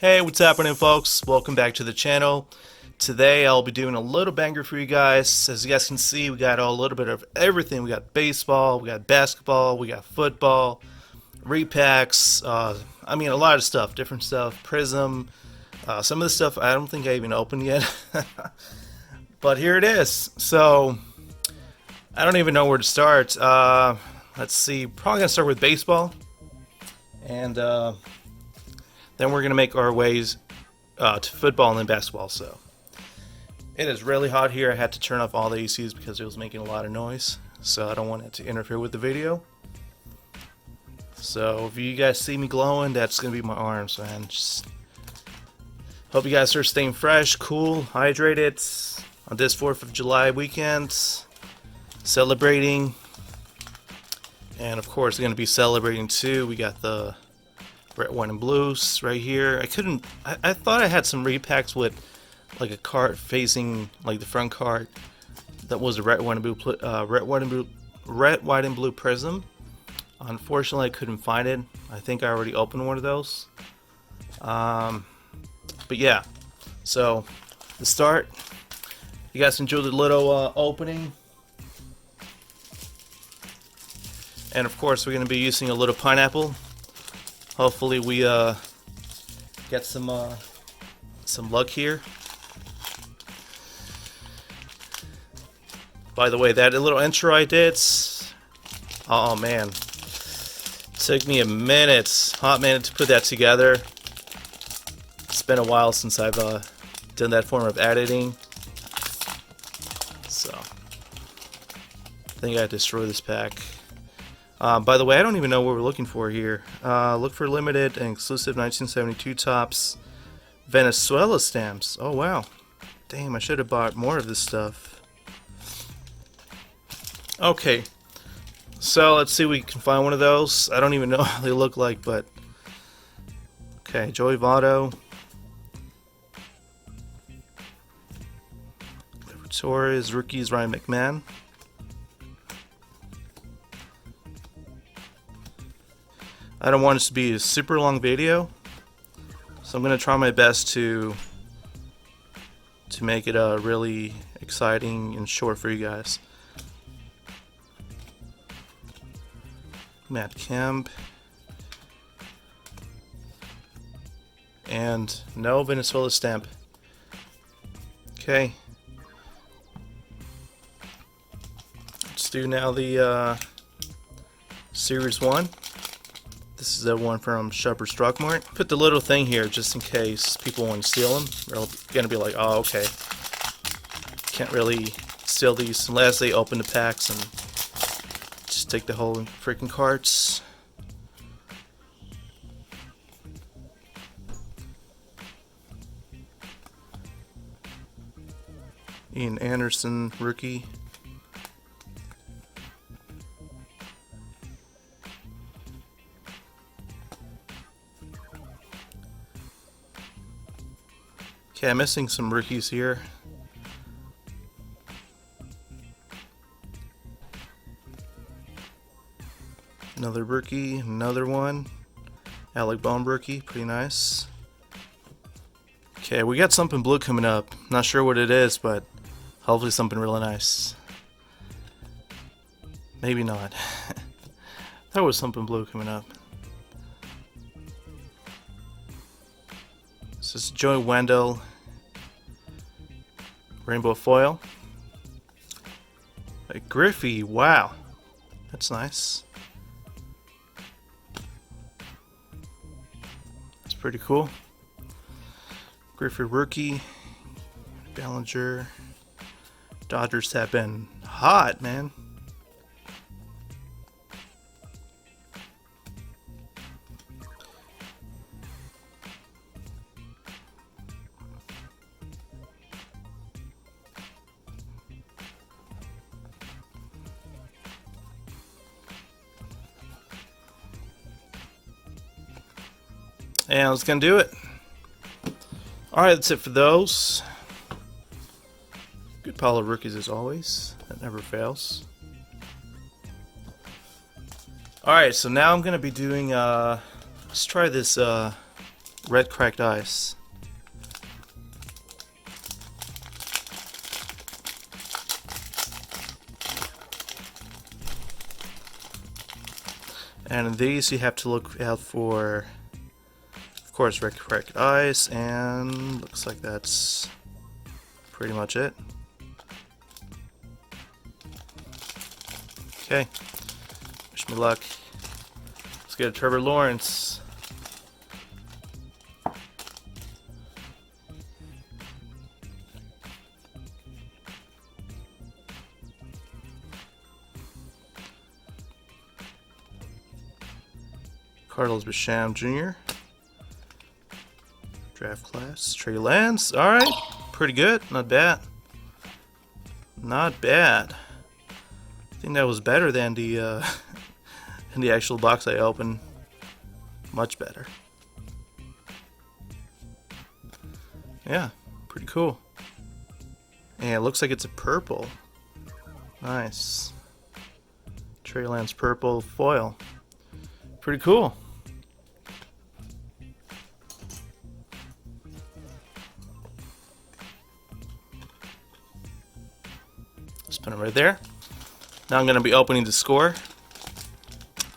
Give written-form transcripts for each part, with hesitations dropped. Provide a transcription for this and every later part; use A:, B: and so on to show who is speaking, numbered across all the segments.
A: Hey, what's happening, folks? Welcome back to the channel. Today I'll be doing a little banger for you guys. As you guys can see, we got a little bit of everything. We got baseball, we got basketball, we got football, repacks, a lot of stuff, different stuff, Prizm. Some of the stuff I don't think I even opened yet. But here it is. So, I don't even know where to start. Let's see, probably gonna start with baseball. And, then we're going to make our ways to football and then basketball. So it is really hot here. I had to turn off all the ACs because it was making a lot of noise. So I don't want it to interfere with the video. So if you guys see me glowing, that's going to be my arms, man. Just hope you guys are staying fresh, cool, hydrated on this 4th of July weekend. Celebrating. And of course, we're going to be celebrating too. We got the red, white, and blues right here. I thought I had some repacks with like a card facing like the front card that was a red, white, and blue, red, white, and blue Prizm. Unfortunately, I couldn't find it. I think I already opened one of those. But yeah, so the start. You guys enjoyed the little opening, and of course, we're going to be using a little pineapple. Hopefully we get some luck here. By the way, that little intro I did, oh man, took me a hot minute to put that together. It's been a while since I've done that form of editing, so I think I destroyed this pack. By the way, I don't even know what we're looking for here. Look for limited and exclusive 1972 tops Venezuela stamps. Oh wow. Damn, I should have bought more of this stuff. Okay. So let's see if we can find one of those. I don't even know how they look like, but okay, Joey Votto. Torres, rookies, Ryan McMahon. I don't want this to be a super long video, so I'm going to try my best to make it really exciting and short for you guys. Matt Kemp. And no Venezuela stamp. Okay. Let's do now the Series 1. This is the one from Shoppers Drug Mart. Put the little thing here just in case people want to steal them. They're gonna be like, oh, okay. Can't really steal these unless they open the packs and just take the whole freaking carts. Ian Anderson, rookie. Okay, I'm missing some rookies here. Another rookie, another one. Alec Bohm rookie, pretty nice. Okay, we got something blue coming up. Not sure what it is, but hopefully something really nice. Maybe not. There was something blue coming up. This is Joey Wendell, rainbow foil. Griffey, wow, that's nice. That's pretty cool. Griffey rookie, Ballinger. Dodgers have been hot, man. And that's gonna do it. Alright, that's it for those. Good pile of rookies as always. That never fails. Alright, so now I'm gonna be doing let's try this red cracked ice. And in these you have to look out for, of course, red cracked ice, and looks like that's pretty much it. Okay, wish me luck. Let's get a Trevor Lawrence. Carlos Basham Jr. Draft class. Trey Lance. Alright. Pretty good. Not bad. Not bad. I think that was better than the than the actual box I opened. Much better. Yeah. Pretty cool. And it looks like it's a purple. Nice. Trey Lance purple foil. Pretty cool. Just put it right there. Now I'm going to be opening the score.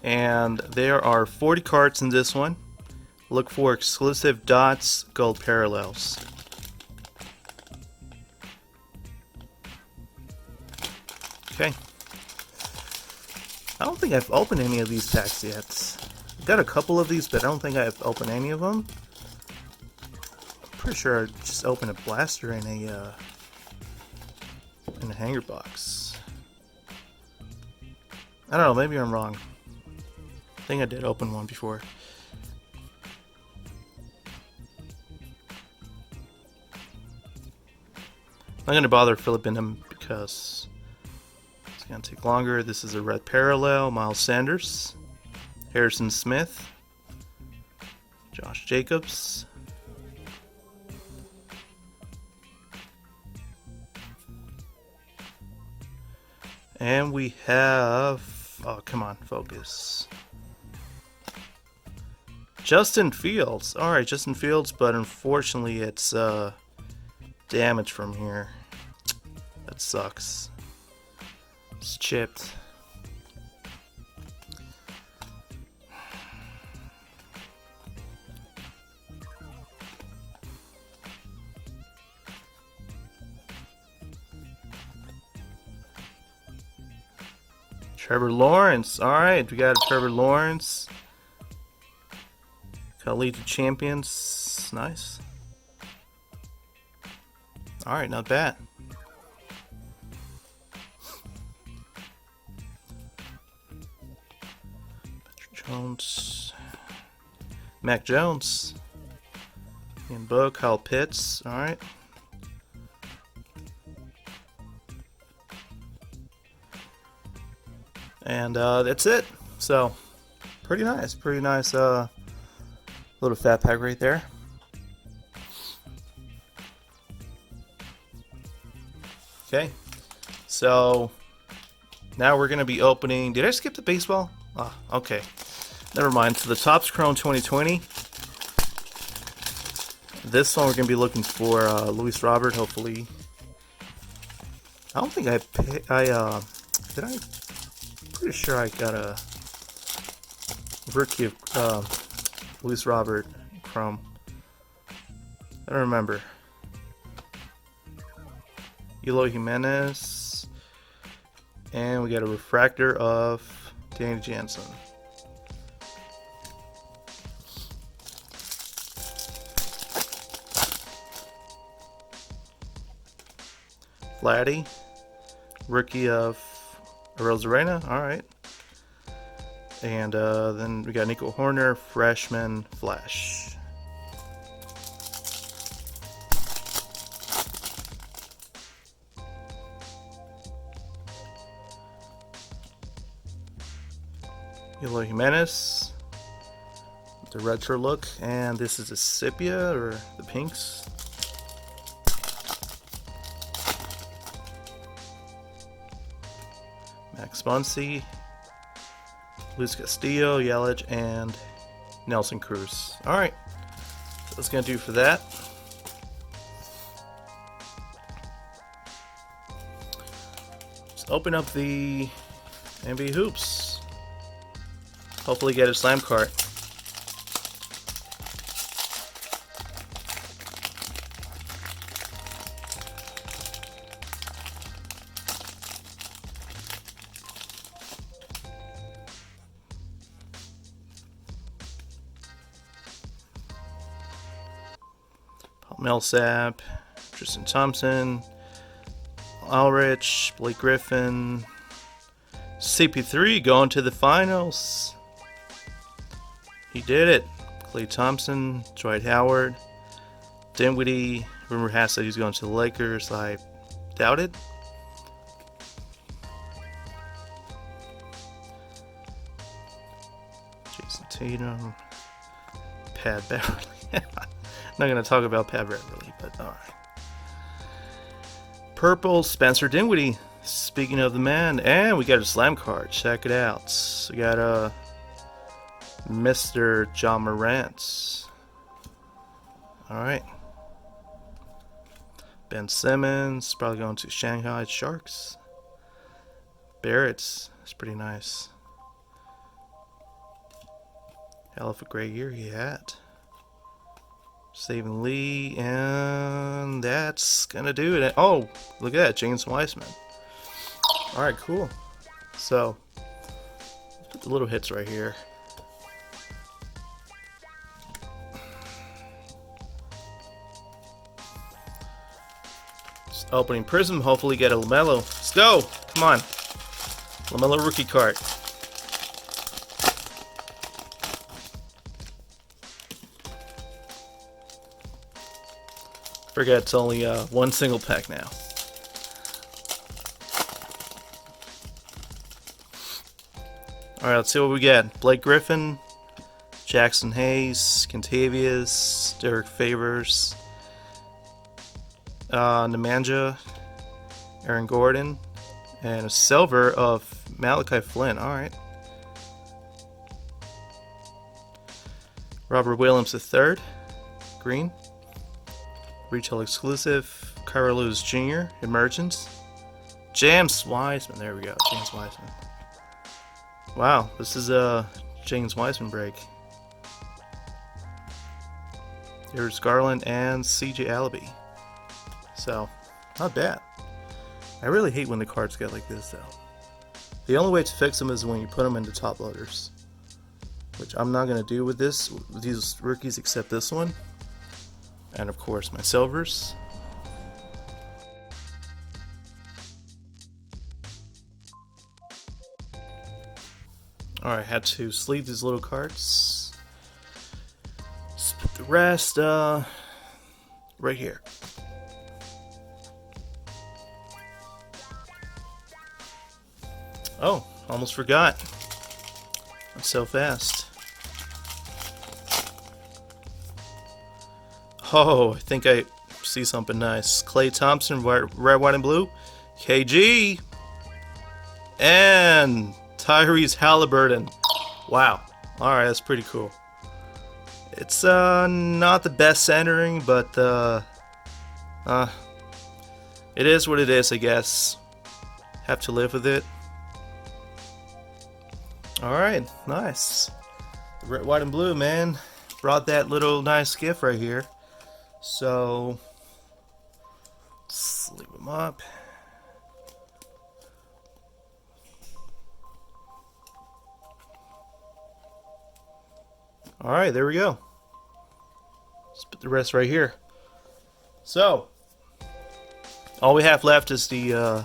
A: And there are 40 cards in this one. Look for exclusive dots, gold parallels. Okay. I don't think I've opened any of these packs yet. I've got a couple of these, but I don't think I've opened any of them. I'm pretty sure I just opened a blaster in a hanger box. I don't know, maybe I'm wrong. I think I did open one before. I'm not going to bother flipping them because it's going to take longer. This is a red parallel, Miles Sanders, Harrison Smith, Josh Jacobs, and we have, oh come on, focus, Justin Fields. Alright, Justin Fields, but unfortunately it's damaged from here. That sucks. It's chipped. Trevor Lawrence. Alright, we got a Trevor Lawrence. Got lead to champions. Nice. Alright, not bad. Patrick Jones. Mac Jones. Ian Book, Kyle Pitts. Alright. And that's it. So, pretty nice. Pretty nice little fat pack right there. Okay. So, now we're going to be opening... Did I skip the baseball? Ah, okay. Never mind. So, the Topps Chrome 2020. This one we're going to be looking for Luis Robert, hopefully. I don't think did I... Pretty sure I got a rookie of Luis Robert Chrome. I don't remember. Eloy Jimenez, and we got a refractor of Danny Jansen. Vladdy, rookie of Rosarena, alright. And then we got Nico Horner, freshman Flash. Eloy Jimenez, the retro look, and this is a sepia or the pinks. Max Muncy, Luis Castillo, Yelich, and Nelson Cruz. Alright, that's gonna do for that. Let's open up the NBA Hoops. Hopefully get a slam cart. Millsap, Tristan Thompson, Ulrich, Blake Griffin, CP3 going to the finals. He did it. Klay Thompson, Dwight Howard, Dinwiddie. Rumor has it he's going to the Lakers. I doubt it. Jason Tatum, Pat Beverly. Not going to talk about Pat Beverly, but alright. Purple, Spencer Dinwiddie. Speaking of the man, and we got a slam card. Check it out. We got a Mr. John Morant. Alright. Ben Simmons, probably going to Shanghai Sharks. Barrett's, that's pretty nice. Hell of a great year he had. Stephen Lee, and that's gonna do it. Oh, look at that, James Wiseman. Alright, cool. So, let's put the little hits right here. Just opening Prizm, hopefully get a LaMelo. Let's go! Come on. LaMelo rookie card. Forget it's only one single pack now. Alright, let's see what we get. Blake Griffin, Jackson Hayes, Kentavious, Derek Favors, Nemanja, Aaron Gordon, and a silver of Malachi Flynn. Alright. Robert Williams III, green. Retail exclusive, Kyra Lewis Jr., Emergence, James Wiseman, there we go, James Wiseman. Wow, this is a James Wiseman break. There's Garland and CJ Alabi. So, not bad. I really hate when the cards get like this though. The only way to fix them is when you put them into top loaders. Which I'm not going to do with these rookies except this one. And of course my silvers. Alright, had to sleeve these little cards. Let's put the rest right here. Oh, almost forgot. That's so fast. Oh, I think I see something nice. Klay Thompson, red, white, and blue. KG. And Tyrese Halliburton. Wow. Alright, that's pretty cool. It's not the best centering, but it is what it is, I guess. Have to live with it. Alright, nice. Red, white, and blue, man. Brought that little nice gift right here. So, let's leave them up. Alright, there we go. Let's put the rest right here. So, all we have left is the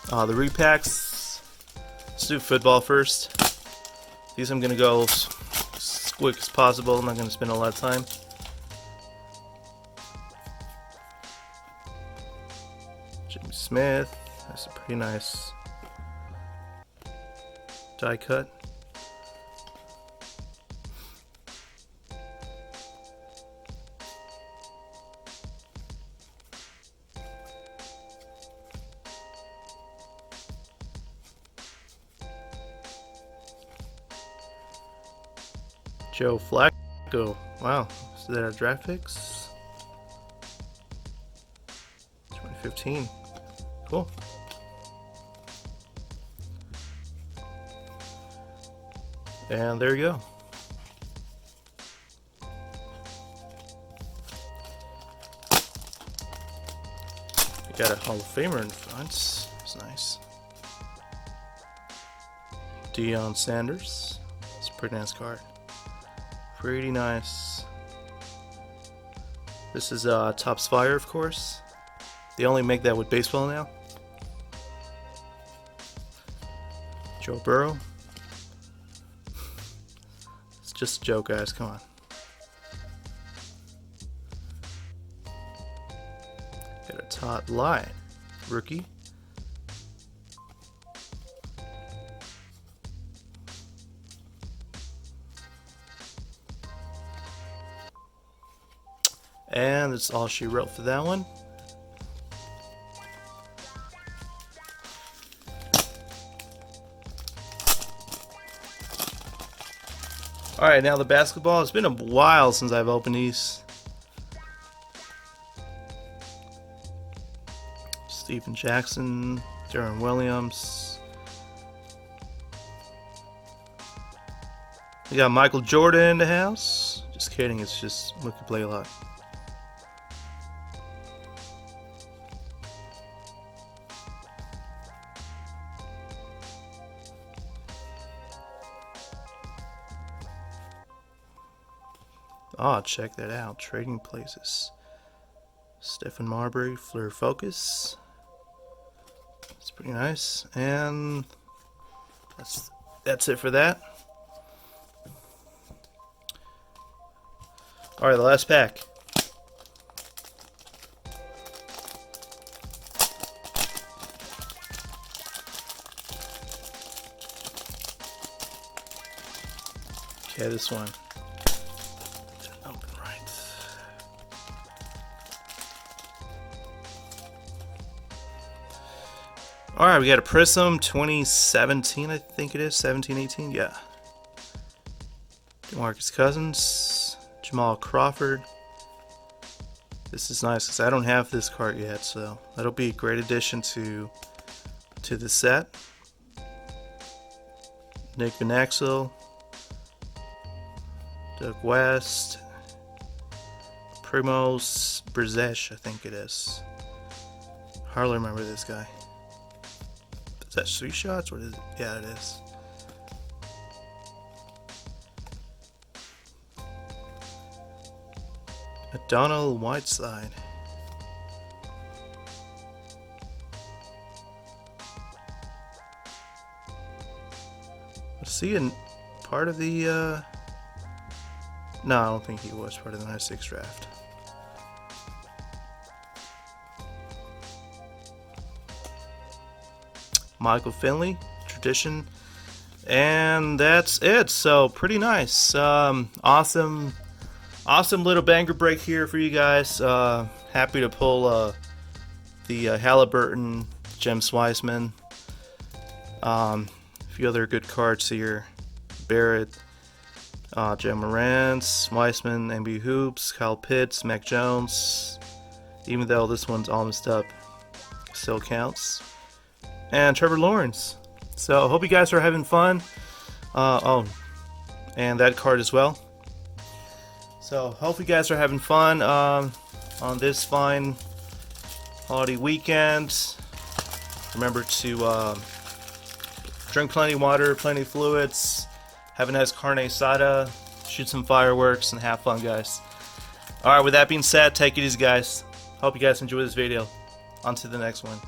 A: repacks. Let's do football first. These I'm going to go as quick as possible. I'm not going to spend a lot of time. Jimmy Smith. That's a pretty nice die cut. Joe Flacco. Go. Wow. Is that our draft picks? 2015. Cool. And there you go. We got a Hall of Famer in front. That's nice. Deion Sanders. It's a pretty nice card. Pretty nice. This is Topps Fire, of course. They only make that with baseball now. Joe Burrow. It's just a joke, guys. Come on. Got a Todd Lyght rookie. And that's all she wrote for that one. Alright, now the basketball. It's been a while since I've opened these. Stephen Jackson, Darren Williams. We got Michael Jordan in the house. Just kidding, it's just we can play a lot. Oh, check that out. Trading Places. Stephen Marbury, Fleur Focus. It's pretty nice. And that's it for that. Alright, the last pack. Okay, this one. Alright, we got a Prizm 2017, I think it is. 17-18, yeah. DeMarcus Cousins. Jamal Crawford. This is nice because I don't have this card yet, so that'll be a great addition to the set. Nick Van Doug West. Primos Brzezinski, I think it is. Hardly remember this guy. Is that 3 shots? What is it? Yeah, it is. Donald Whiteside. Was he in part of the no, I don't think he was part of the 96 draft. Michael Finley, Tradition, and that's it. So pretty nice. Awesome little banger break here for you guys. Happy to pull the Halliburton, James Wiseman, a few other good cards here. Barrett, Jim Morant, Wiseman, NBA Hoops, Kyle Pitts, Mac Jones. Even though this one's all messed up, still counts. And Trevor Lawrence. So hope you guys are having fun. Oh, and that card as well. So hope you guys are having fun on this fine holiday weekend. Remember to drink plenty of water, plenty of fluids, have a nice carne asada, shoot some fireworks, and have fun, guys. Alright, with that being said, take it easy, guys. Hope you guys enjoy this video. On to the next one.